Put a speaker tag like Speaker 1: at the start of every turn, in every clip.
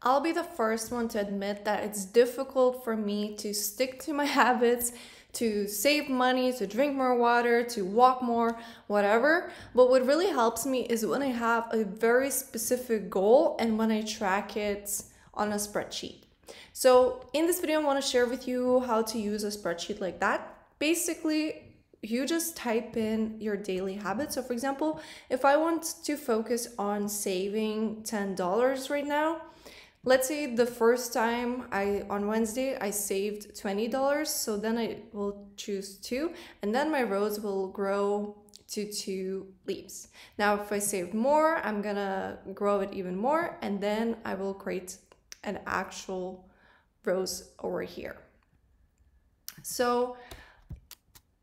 Speaker 1: I'll be the first one to admit that it's difficult for me to stick to my habits, to save money, to drink more water, to walk more, whatever. But what really helps me is when I have a very specific goal and when I track it on a spreadsheet. So in this video, I want to share with you how to use a spreadsheet like that. Basically, you just type in your daily habits. So for example, if I want to focus on saving $10 right now, let's say the first time on Wednesday I saved $20, so then I will choose 2, and then my rows will grow to 2 leaves. Now if I save more, I'm gonna grow it even more, and then I will create an actual rows over here. So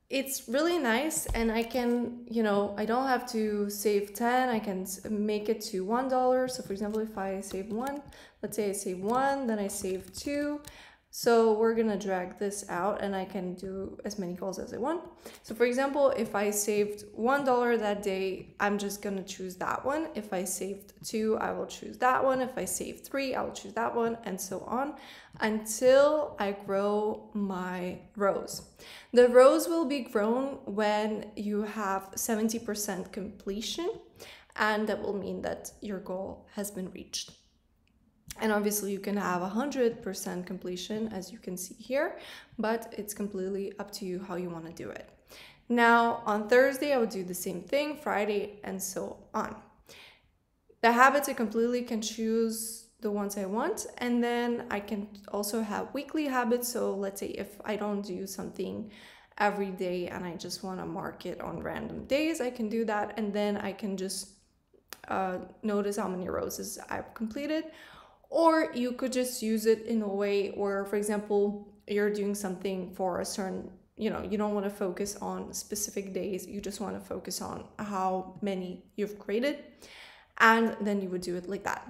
Speaker 1: it's really nice, and I can, I don't have to save 10, I can make it to $1. So for example, if I save 1, let's say I save 1, then I save 2. So we're gonna drag this out and I can do as many goals as I want. So for example, if I saved $1 that day, I'm just gonna choose that one. If I saved 2, I will choose that one. If I saved 3, I will choose that one, and so on until I grow my rows. The rows will be grown when you have 70% completion, and that will mean that your goal has been reached. And obviously you can have 100% completion, as you can see here, but it's completely up to you how you want to do it. Now on Thursday, I would do the same thing, Friday, and so on. The habits, I completely can choose the ones I want, and then I can also have weekly habits. So let's say if I don't do something every day and I just want to mark it on random days, I can do that, and then I can just notice how many roses I've completed. Or you could just use it in a way where, for example, you're doing something for a certain, you don't want to focus on specific days, you just want to focus on how many you've created, and then you would do it like that.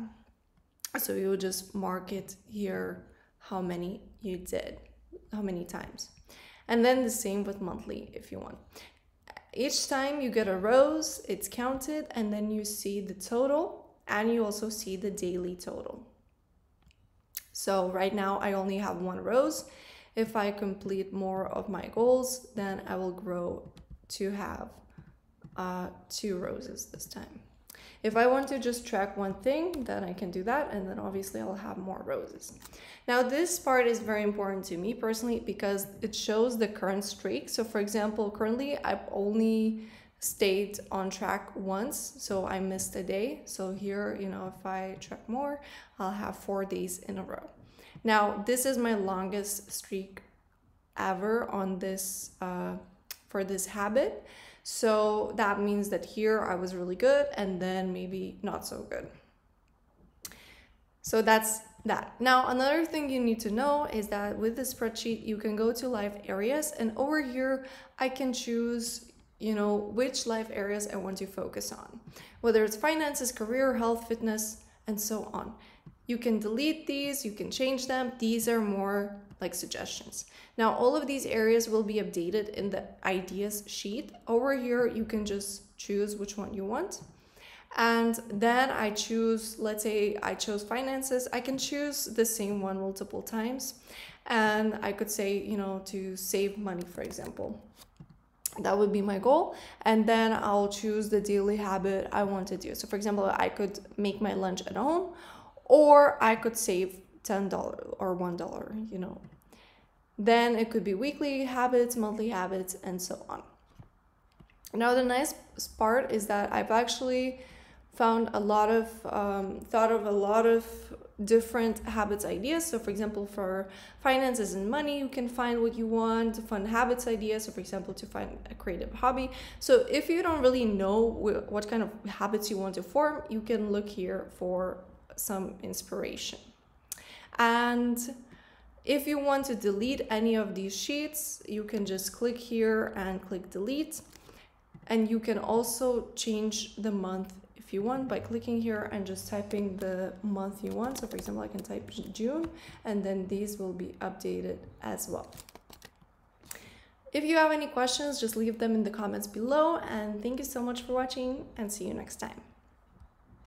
Speaker 1: So you would just mark it here how many you did, how many times. And then the same with monthly if you want. Each time you get a rose, it's counted, and then you see the total, and you also see the daily total. So right now I only have 1 rose. If I complete more of my goals, then I will grow to have 2 roses this time. If I want to just track one thing, then I can do that, and then obviously I'll have more roses. Now this part is very important to me personally because it shows the current streak. So for example, currently I've only stayed on track once, so I missed a day. So here, if I track more, I'll have 4 days in a row. Now this is my longest streak ever on this for this habit. So that means that here I was really good, and then maybe not so good. So that's that. Now another thing you need to know is that with the spreadsheet you can go to life areas, and over here I can choose which life areas I want to focus on, whether it's finances, career, health, fitness, and so on. You can delete these, you can change them. These are more like suggestions. Now all of these areas will be updated in the ideas sheet. Over here you can just choose which one you want, and then I choose, let's say I chose finances, I can choose the same one multiple times, and I could say to save money, for example. That would be my goal, and then I'll choose the daily habit I want to do. So for example, I could make my lunch at home, or I could save $10 or $1, Then it could be weekly habits, monthly habits, and so on. Now the nice part is that I've actually found a lot of thought of a lot of different habits ideas. So for example, for finances and money, you can find what you want. Fun habits ideas, so for example, to find a creative hobby. So if you don't really know what kind of habits you want to form, you can look here for some inspiration. And if you want to delete any of these sheets, you can just click here and click delete, and you can also change the month if you want by clicking here and just typing the month you want. So for example, I can type June, and then these will be updated as well. If you have any questions, just leave them in the comments below, and thank you so much for watching, and see you next time.